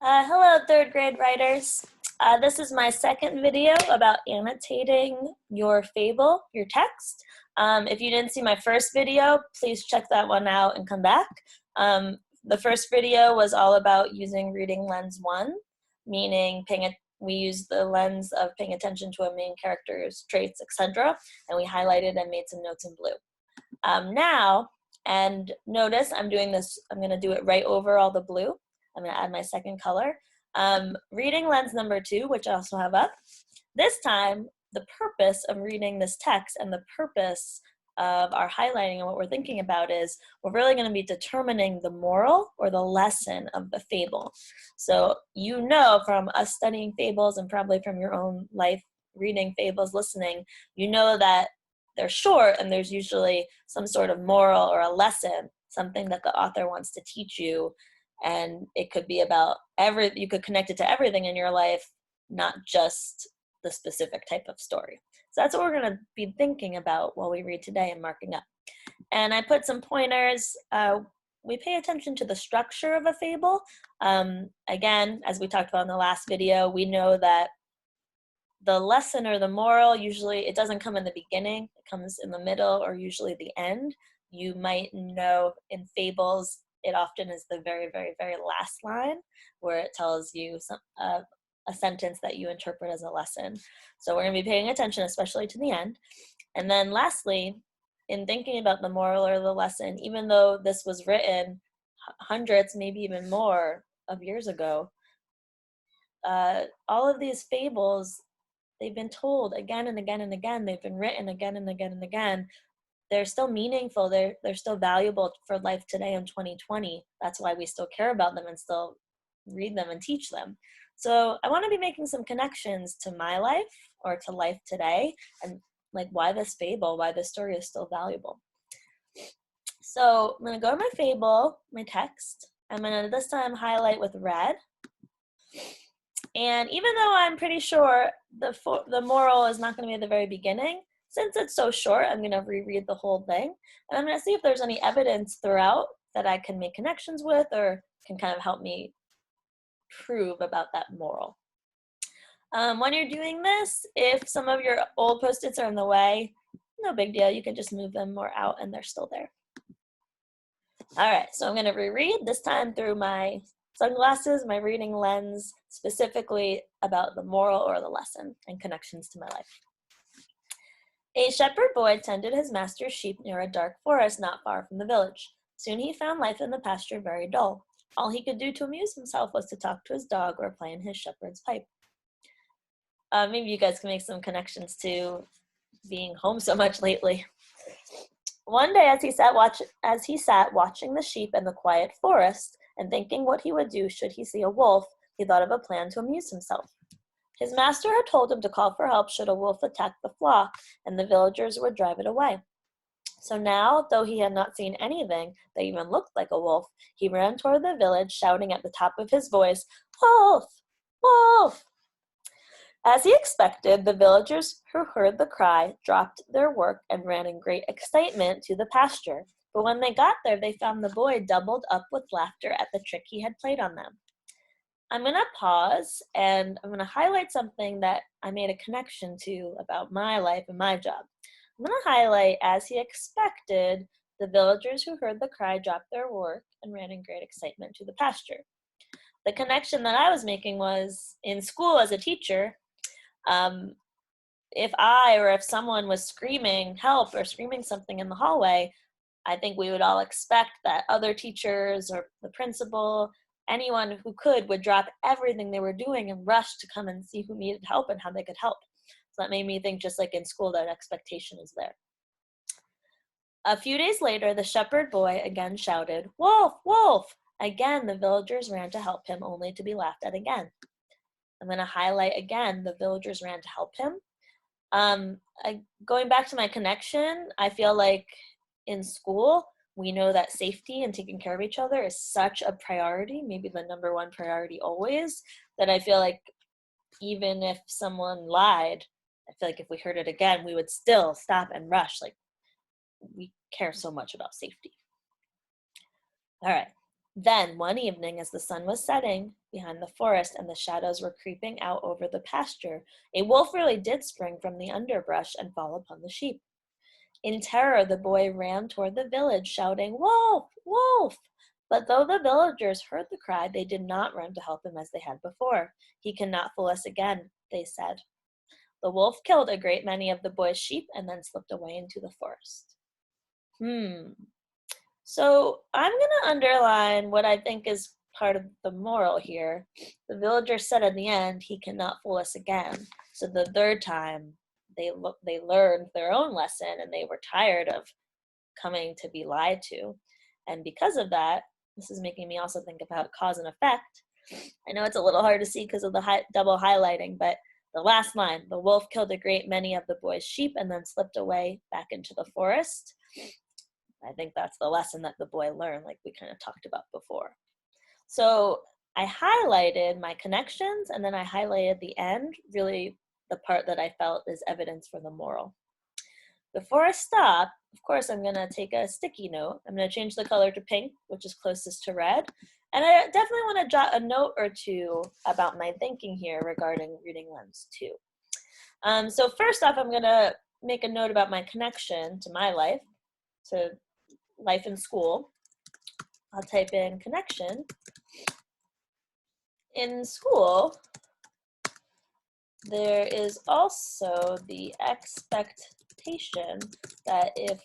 Hello, third grade writers. This is my second video about annotating your fable, your text. If you didn't see my first video, please check that one out and come back. The first video was all about using reading lens 1, meaning we used the lens of paying attention to a main character's traits, etc., and we highlighted and made some notes in blue. And notice I'm doing this, I'm going to do it right over all the blue. I'm going to add my second color. Reading lens number 2, which I also have up. This time, the purpose of reading this text and the purpose of our highlighting and what we're thinking about is we're really going to be determining the moral or the lesson of the fable. So you know from us studying fables and probably from your own life reading fables, listening, you know that they're short and there's usually some sort of moral or a lesson, something that the author wants to teach you. And it could be about you could connect it to everything in your life, not just the specific type of story. So that's what we're going to be thinking about while we read today and marking up. And I put some pointers. We pay attention to the structure of a fable. Again, as we talked about in the last video, we know that the lesson or the moral, usually it doesn't come in the beginning, it comes in the middle or usually the end. You might know in fables, it often is the very, very, very last line where it tells you a sentence that you interpret as a lesson. So we're going to be paying attention, especially to the end. And then lastly, in thinking about the moral or the lesson, even though this was written hundreds, maybe even more of years ago, all of these fables, they've been told again and again and again. They've been written again and again and again. They're still meaningful. They're still valuable for life today in 2020. That's why we still care about them and still read them and teach them. So I want to be making some connections to my life or to life today and like why this fable, why this story is still valuable. So I'm going to go to my fable, my text. I'm going to this time highlight with red. And even though I'm pretty sure the moral is not going to be at the very beginning, since it's so short, I'm going to reread the whole thing. And I'm going to see if there's any evidence throughout that I can make connections with or can kind of help me prove about that moral. When you're doing this, if some of your old Post-its are in the way, no big deal. You can just move them more out and they're still there. All right, so I'm going to reread, this time through my sunglasses, my reading lens, specifically about the moral or the lesson and connections to my life. A shepherd boy tended his master's sheep near a dark forest not far from the village. Soon he found life in the pasture very dull. All he could do to amuse himself was to talk to his dog or play in his shepherd's pipe. Maybe you guys can make some connections to being home so much lately. One day as he sat watching the sheep in the quiet forest and thinking what he would do should he see a wolf, he thought of a plan to amuse himself. His master had told him to call for help should a wolf attack the flock, and the villagers would drive it away. So now, though he had not seen anything that even looked like a wolf, he ran toward the village, shouting at the top of his voice, "Wolf! Wolf!" As he expected, the villagers who heard the cry dropped their work and ran in great excitement to the pasture. But when they got there, they found the boy doubled up with laughter at the trick he had played on them. I'm going to pause and I'm going to highlight something that I made a connection to about my life and my job. I'm going to highlight, as he expected, the villagers who heard the cry dropped their work and ran in great excitement to the pasture. The connection that I was making was in school as a teacher, if someone was screaming help or screaming something in the hallway, I think we would all expect that other teachers or the principal, anyone who could, would drop everything they were doing and rush to come and see who needed help and how they could help. So that made me think, just like in school, that expectation is there. A few days later, the shepherd boy again shouted, "Wolf! Wolf!" Again, the villagers ran to help him, only to be laughed at again. I'm going to highlight again, the villagers ran to help him. Going back to my connection, I feel like in school, we know that safety and taking care of each other is such a priority, maybe the number one priority always, that I feel like even if someone lied, I feel like if we heard it again, we would still stop and rush. Like, we care so much about safety. All right. Then, one evening, as the sun was setting behind the forest and the shadows were creeping out over the pasture, a wolf really did spring from the underbrush and fall upon the sheep. In terror, the boy ran toward the village, shouting, "Wolf! Wolf!" But though the villagers heard the cry, they did not run to help him as they had before. "He cannot fool us again," they said. The wolf killed a great many of the boy's sheep and then slipped away into the forest. Hmm. So I'm going to underline what I think is part of the moral here. The villager said at the end, "He cannot fool us again." So the third time, they learned their own lesson and they were tired of coming to be lied to. And because of that, this is making me also think about cause and effect. I know it's a little hard to see because of the double highlighting, but the last line, "The wolf killed a great many of the boy's sheep and then slipped away back into the forest." I think that's the lesson that the boy learned, like we kind of talked about before. So I highlighted my connections and then I highlighted the end, really the part that I felt is evidence for the moral. Before I stop, of course, I'm going to take a sticky note. I'm going to change the color to pink, which is closest to red. And I definitely want to jot a note or two about my thinking here regarding Reading Lens 2. So first off, I'm going to make a note about my connection to my life, to life in school. I'll type in connection. In school, there is also the expectation that if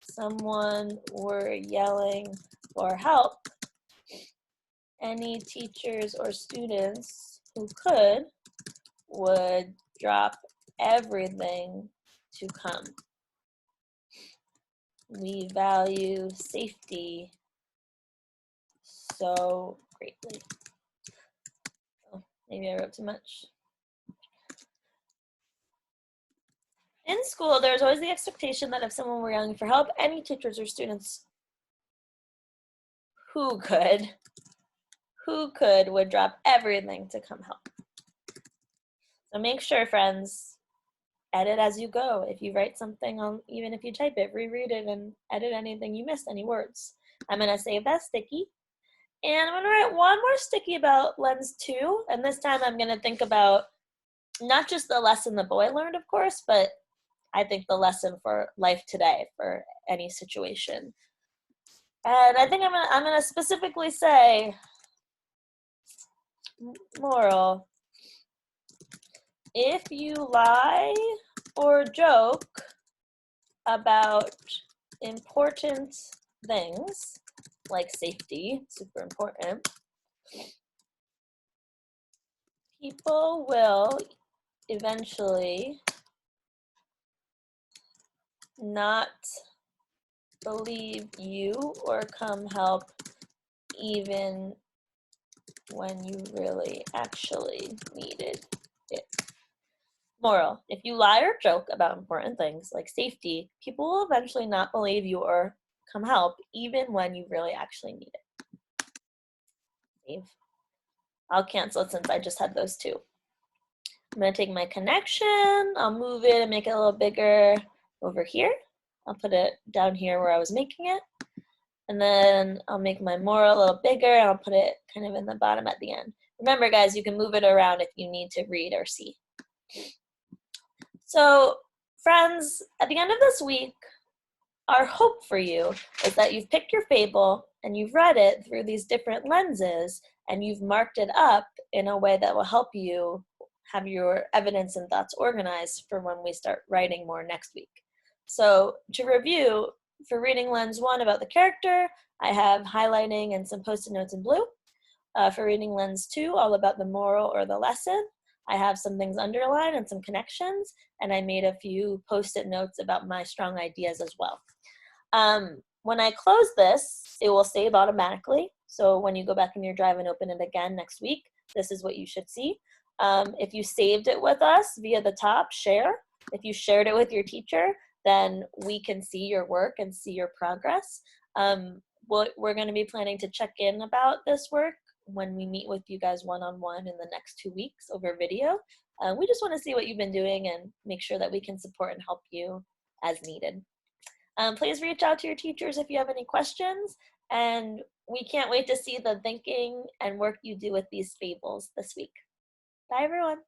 someone were yelling for help, any teachers or students who could would drop everything to come. We value safety so greatly. Oh, maybe I wrote too much. In school, there's always the expectation that if someone were yelling for help, any teachers or students who could would drop everything to come help. So make sure, friends, edit as you go. If you write something on, even if you type it, reread it and edit anything you missed, any words. I'm gonna save that sticky. And I'm gonna write one more sticky about Lens 2. And this time I'm gonna think about not just the lesson the boy learned, of course, but I think the lesson for life today, for any situation. And I think I'm gonna specifically say, moral, if you lie or joke about important things, like safety, super important, people will eventually not believe you or come help even when you really actually needed it. Moral, if you lie or joke about important things like safety, people will eventually not believe you or come help even when you really actually need it. Save. I'll cancel it since I just had those two. I'm going to take my connection, I'll move it and make it a little bigger over here. I'll put it down here where I was making it. And then I'll make my moral a little bigger and I'll put it kind of in the bottom at the end. Remember, guys, you can move it around if you need to read or see. So, friends, at the end of this week, our hope for you is that you've picked your fable and you've read it through these different lenses and you've marked it up in a way that will help you have your evidence and thoughts organized for when we start writing more next week. So to review, for reading Lens 1 about the character, I have highlighting and some post-it notes in blue. For reading Lens 2, all about the moral or the lesson, I have some things underlined and some connections, and I made a few post-it notes about my strong ideas as well. When I close this, it will save automatically. So when you go back in your drive and open it again next week, this is what you should see. If you saved it with us via the top, share. If you shared it with your teacher, then we can see your work and see your progress. We're going to be planning to check in about this work when we meet with you guys one-on-one in the next 2 weeks over video. We just want to see what you've been doing and make sure that we can support and help you as needed. Please reach out to your teachers if you have any questions, And we can't wait to see the thinking and work you do with these fables this week. Bye, everyone.